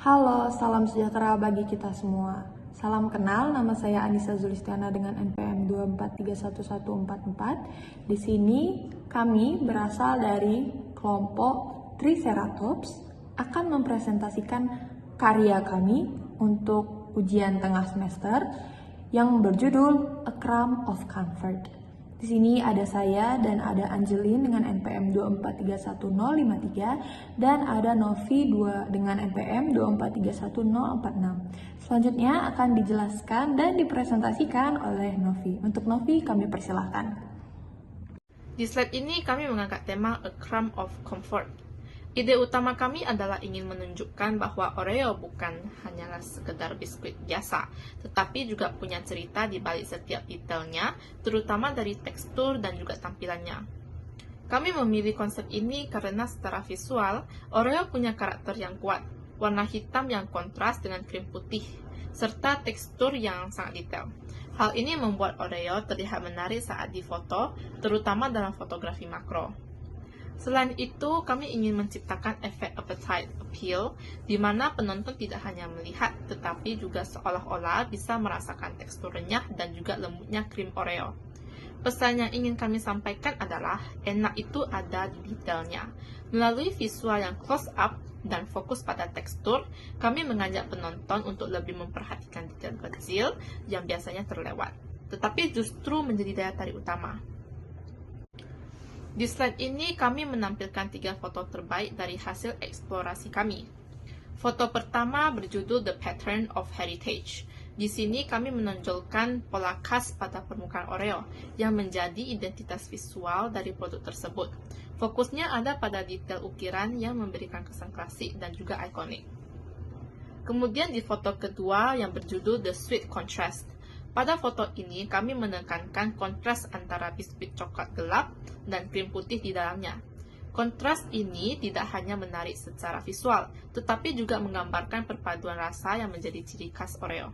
Halo, salam sejahtera bagi kita semua. Salam kenal, nama saya Anissa Zulistiana dengan NPM 2431144. Di sini kami berasal dari kelompok Triceratops akan mempresentasikan karya kami untuk ujian tengah semester yang berjudul A Crumb of Comfort. Di sini ada saya dan ada Angelin dengan NPM 2431053 dan ada Novi dengan NPM 2431046. Selanjutnya akan dijelaskan dan dipresentasikan oleh Novi. Untuk Novi kami persilahkan. Di slide ini kami mengangkat tema A Crumb of Comfort. Ide utama kami adalah ingin menunjukkan bahwa Oreo bukan hanyalah sekedar biskuit biasa, tetapi juga punya cerita di balik setiap detailnya, terutama dari tekstur dan juga tampilannya. Kami memilih konsep ini karena secara visual, Oreo punya karakter yang kuat, warna hitam yang kontras dengan krim putih, serta tekstur yang sangat detail. Hal ini membuat Oreo terlihat menarik saat difoto, terutama dalam fotografi makro. Selain itu, kami ingin menciptakan efek appetite appeal, di mana penonton tidak hanya melihat, tetapi juga seolah-olah bisa merasakan tekstur renyah dan juga lembutnya krim Oreo. Pesan yang ingin kami sampaikan adalah, enak itu ada di detailnya. Melalui visual yang close up dan fokus pada tekstur, kami mengajak penonton untuk lebih memperhatikan detail kecil yang biasanya terlewat, tetapi justru menjadi daya tarik utama. Di slide ini kami menampilkan 3 foto terbaik dari hasil eksplorasi kami. Foto pertama berjudul The Pattern of Heritage. Di sini kami menonjolkan pola khas pada permukaan Oreo yang menjadi identitas visual dari produk tersebut. Fokusnya ada pada detail ukiran yang memberikan kesan klasik dan juga ikonik. Kemudian di foto kedua yang berjudul The Sweet Contrast. Pada foto ini, kami menekankan kontras antara biskuit coklat gelap dan krim putih di dalamnya. Kontras ini tidak hanya menarik secara visual, tetapi juga menggambarkan perpaduan rasa yang menjadi ciri khas Oreo.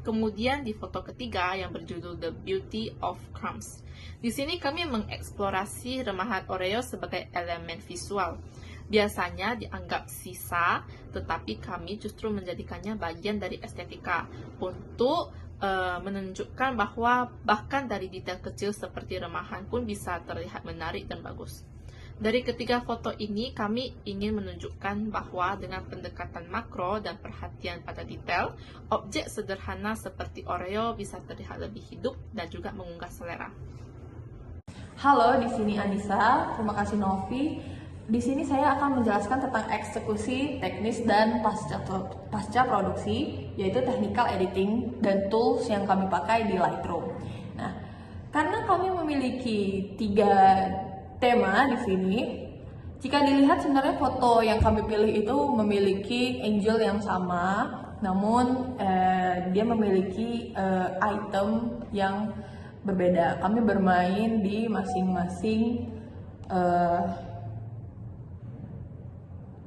Kemudian di foto ketiga yang berjudul The Beauty of Crumbs. Di sini kami mengeksplorasi remahan Oreo sebagai elemen visual. Biasanya dianggap sisa, tetapi kami justru menjadikannya bagian dari estetika untuk menunjukkan bahwa bahkan dari detail kecil seperti remahan pun bisa terlihat menarik dan bagus. Dari ketiga foto ini, kami ingin menunjukkan bahwa dengan pendekatan makro dan perhatian pada detail, objek sederhana seperti Oreo bisa terlihat lebih hidup dan juga mengunggah selera. Halo, di sini Anissa. Terima kasih Novi. Di sini saya akan menjelaskan tentang eksekusi teknis dan pasca produksi, yaitu technical editing dan tools yang kami pakai di Lightroom. Nah, karena kami memiliki 3 tema di sini, jika dilihat sebenarnya foto yang kami pilih itu memiliki angel yang sama, namun dia memiliki item yang berbeda. Kami bermain di masing-masing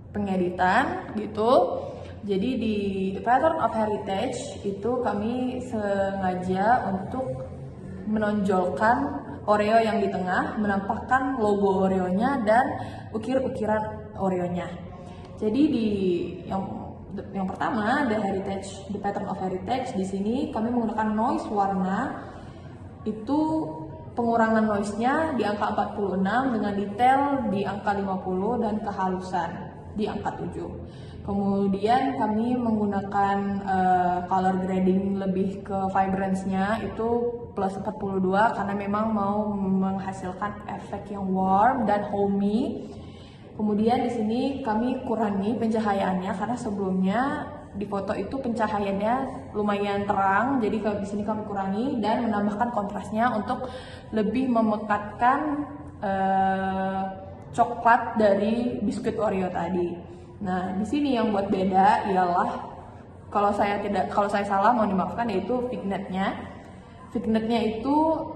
pengeditan gitu. Jadi di Pattern of Heritage itu kami sengaja untuk menonjolkan Oreo yang di tengah, menampakkan logo Oreonya dan ukir-ukiran Oreonya. Jadi di yang pertama The Pattern of Heritage, di sini kami menggunakan noise warna. Itu pengurangan noise-nya di angka 46 dengan detail di angka 50 dan kehalusan di angka 7. Kemudian kami menggunakan color grading lebih ke vibrance-nya itu plus 42 karena memang mau menghasilkan efek yang warm dan homey. Kemudian di sini kami kurangi pencahayaannya karena sebelumnya di foto itu pencahayaannya lumayan terang, jadi di sini kami kurangi dan menambahkan kontrasnya untuk lebih memekatkan coklat dari biskuit Oreo tadi. Nah, di sini yang buat beda ialah kalau saya salah mohon dimaafkan, yaitu vignette-nya. Vignette-nya itu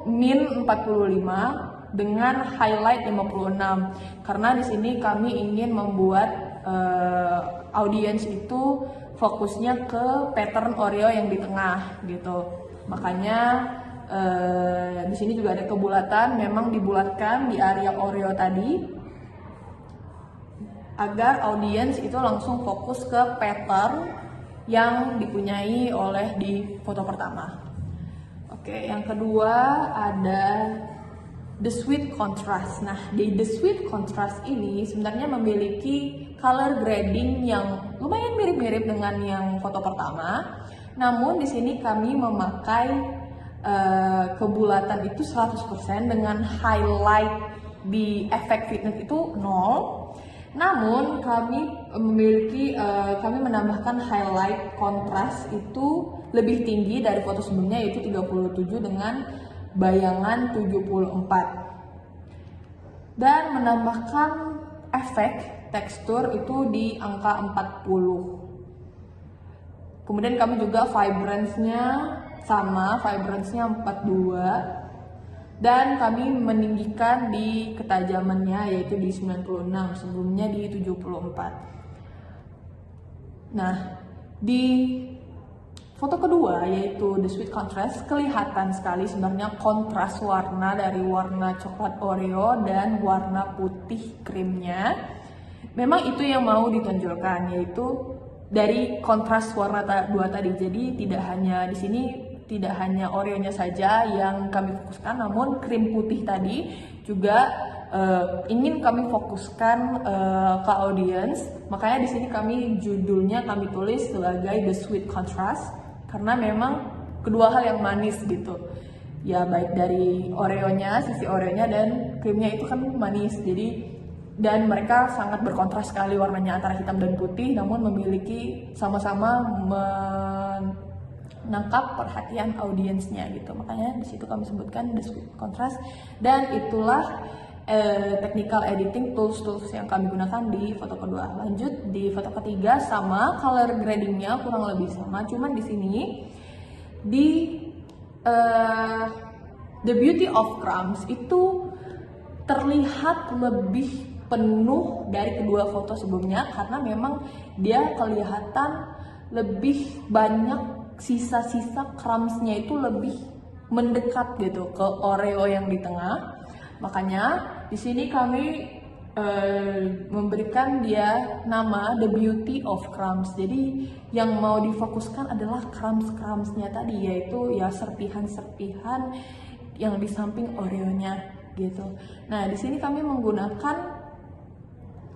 min 45 dengan highlight 56. Karena di sini kami ingin membuat audiens itu fokusnya ke pattern Oreo yang di tengah gitu. Makanya di sini juga ada kebulatan, memang dibulatkan di area Oreo tadi. agar audiens itu langsung fokus ke pattern yang dipunyai oleh di foto pertama. Oke, yang kedua ada the sweet contrast. Nah, di the sweet contrast ini sebenarnya memiliki color grading yang lumayan mirip-mirip dengan yang foto pertama. Namun di sini kami memakai kebulatan itu 100% dengan highlight di efek fitness itu 0. Namun kami menambahkan highlight kontras itu lebih tinggi dari foto sebelumnya, yaitu 37 dengan bayangan 74. Dan menambahkan efek tekstur itu di angka 40. Kemudian kami juga vibrance-nya sama, vibrance-nya 42. Dan kami meninggikan di ketajamannya, yaitu di 96, sebelumnya di 74. Nah, di foto kedua yaitu the sweet contrast, kelihatan sekali sebenarnya kontras warna dari warna coklat Oreo dan warna putih krimnya. Memang itu yang mau ditonjolkan, yaitu dari kontras warna dua tadi. Jadi tidak hanya di sini, tidak hanya Oreo-nya saja yang kami fokuskan, namun krim putih tadi juga ingin kami fokuskan ke audiens. Makanya di sini judulnya kami tulis sebagai the sweet contrast, karena memang kedua hal yang manis gitu. Ya, baik dari Oreo-nya, sisi Oreo-nya dan krimnya itu kan manis. Dan mereka sangat berkontras sekali warnanya antara hitam dan putih, namun memiliki sama-sama menangkap perhatian audiensnya gitu. Makanya di situ kami sebutkan the sweet contrast, dan itulah technical editing tools yang kami gunakan di foto kedua. Lanjut di foto ketiga, sama color gradingnya kurang lebih sama, cuman di sini di The Beauty of Crumbs itu terlihat lebih penuh dari kedua foto sebelumnya, karena memang dia kelihatan lebih banyak sisa-sisa crumbs-nya itu lebih mendekat gitu ke Oreo yang di tengah. Makanya di sini kami memberikan dia nama The Beauty of Crumbs. Jadi yang mau difokuskan adalah crumbs-crumbs-nya tadi, yaitu ya serpihan-serpihan yang di samping Oreo-nya gitu. Nah, di sini kami menggunakan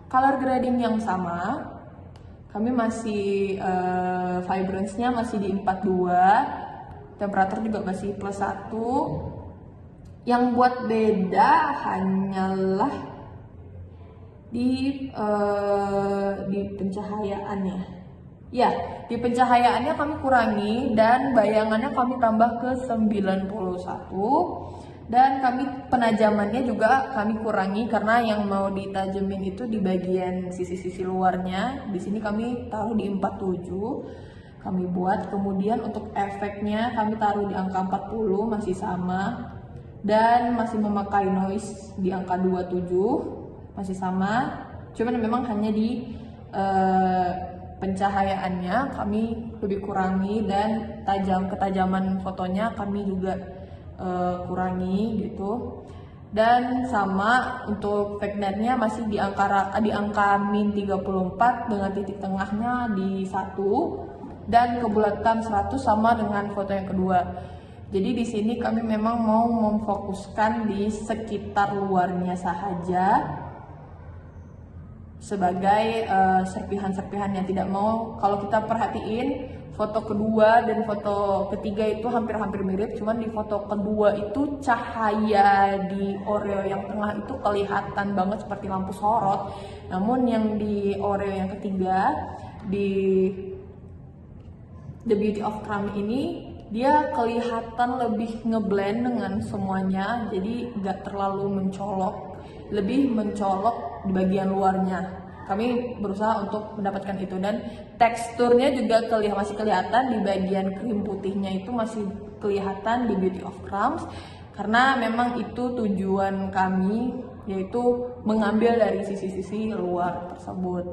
color grading yang sama. Kami masih vibrance-nya masih di 42, temperatur juga masih +1. Yang buat beda hanyalah di pencahayaannya. Ya, di pencahayaannya kami kurangi dan bayangannya kami tambah ke 91. Dan penajamannya juga kami kurangi, karena yang mau ditajemin itu di bagian sisi-sisi luarnya. Di sini kami taruh di 47. Kami buat. Kemudian untuk efeknya kami taruh di angka 40, masih sama. Dan masih memakai noise di angka 27, masih sama. Cuman memang hanya di pencahayaannya kami lebih kurangi, dan ketajaman fotonya kami juga kurangi gitu. Dan sama untuk vignette-nya masih di angka min 34 dengan titik tengahnya di 1, dan kebulatan 100 sama dengan foto yang kedua. Jadi di sini kami memang mau memfokuskan di sekitar luarnya saja sebagai serpihan-serpihan yang tidak mau. Kalau kita perhatiin foto kedua dan foto ketiga itu hampir-hampir mirip, cuman di foto kedua itu cahaya di Oreo yang tengah itu kelihatan banget seperti lampu sorot. Namun yang di Oreo yang ketiga, di The Beauty of Crumbs ini, dia kelihatan lebih ngeblend dengan semuanya, jadi nggak terlalu mencolok, lebih mencolok di bagian luarnya. Kami berusaha untuk mendapatkan itu, dan teksturnya juga masih kelihatan di bagian krim putihnya, itu masih kelihatan di Beauty of Crumbs, karena memang itu tujuan kami, yaitu mengambil dari sisi-sisi luar tersebut.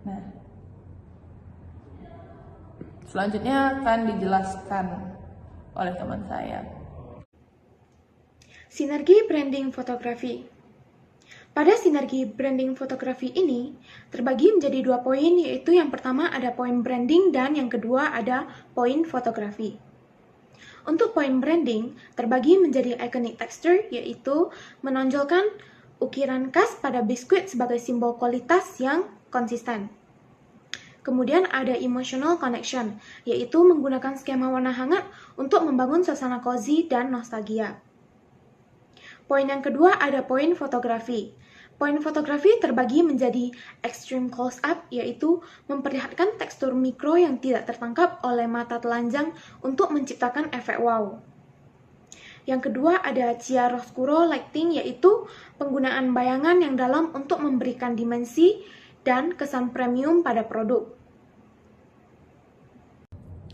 Nah, selanjutnya akan dijelaskan oleh teman saya. Sinergi branding fotografi. Pada sinergi branding fotografi ini terbagi menjadi 2 poin, yaitu yang pertama ada poin branding dan yang kedua ada poin fotografi. Untuk poin branding terbagi menjadi iconic texture, yaitu menonjolkan ukiran khas pada biskuit sebagai simbol kualitas yang konsisten. Kemudian ada emotional connection, yaitu menggunakan skema warna hangat untuk membangun suasana cozy dan nostalgia. Poin yang kedua ada poin fotografi. Poin fotografi terbagi menjadi extreme close-up, yaitu memperlihatkan tekstur mikro yang tidak tertangkap oleh mata telanjang untuk menciptakan efek wow. Yang kedua ada chiaroscuro lighting, yaitu penggunaan bayangan yang dalam untuk memberikan dimensi dan kesan premium pada produk.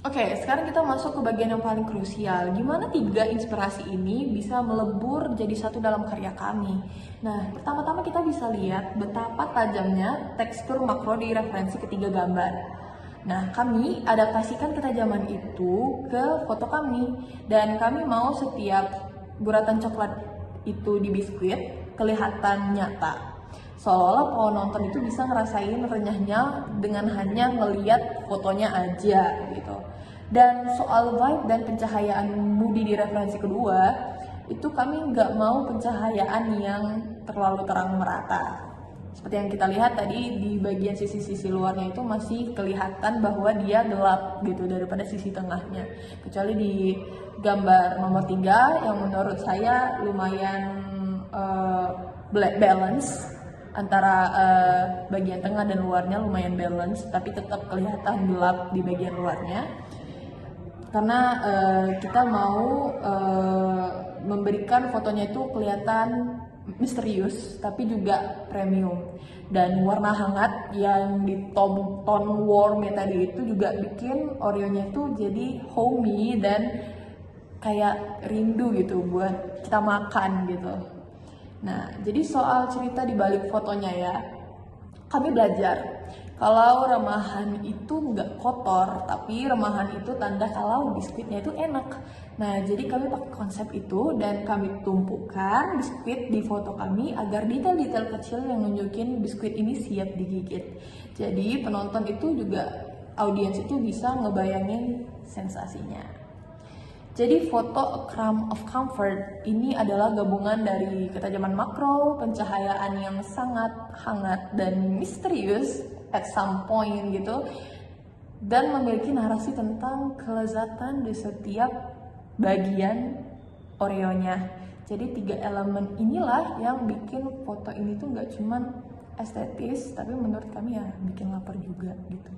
Oke, sekarang kita masuk ke bagian yang paling krusial. Gimana 3 inspirasi ini bisa melebur jadi satu dalam karya kami? Nah, pertama-tama kita bisa lihat betapa tajamnya tekstur makro di referensi ketiga gambar. Nah, kami adaptasikan ketajaman itu ke foto kami. Dan kami mau setiap guratan coklat itu di biskuit kelihatan nyata. Seolah-olah penonton itu bisa ngerasain renyahnya dengan hanya ngeliat fotonya aja gitu. Dan soal vibe dan pencahayaan moody di referensi kedua, itu kami nggak mau pencahayaan yang terlalu terang merata. Seperti yang kita lihat tadi di bagian sisi-sisi luarnya itu masih kelihatan bahwa dia gelap gitu daripada sisi tengahnya. Kecuali di gambar nomor 3 yang menurut saya lumayan balance. Antara bagian tengah dan luarnya lumayan balance, tapi tetap kelihatan gelap di bagian luarnya. Karena kita mau memberikan fotonya itu kelihatan misterius, tapi juga premium. Dan warna hangat yang di tone warm ya tadi itu juga bikin Oreo-nya itu jadi homey dan kayak rindu gitu buat kita makan gitu. Nah, jadi soal cerita di balik fotonya ya, kami belajar kalau remahan itu nggak kotor, tapi remahan itu tanda kalau biskuitnya itu enak. Nah, jadi kami pakai konsep itu dan kami tumpukan biskuit di foto kami agar detail-detail kecil yang nunjukin biskuit ini siap digigit. Jadi penonton itu juga, audiens itu bisa ngebayangin sensasinya. Jadi foto A Crumb of Comfort ini adalah gabungan dari ketajaman makro, pencahayaan yang sangat hangat dan misterius at some point gitu, dan memiliki narasi tentang kelezatan di setiap bagian Oreo-nya. Jadi 3 elemen inilah yang bikin foto ini tuh nggak cuman estetis, tapi menurut kami ya bikin lapar juga gitu.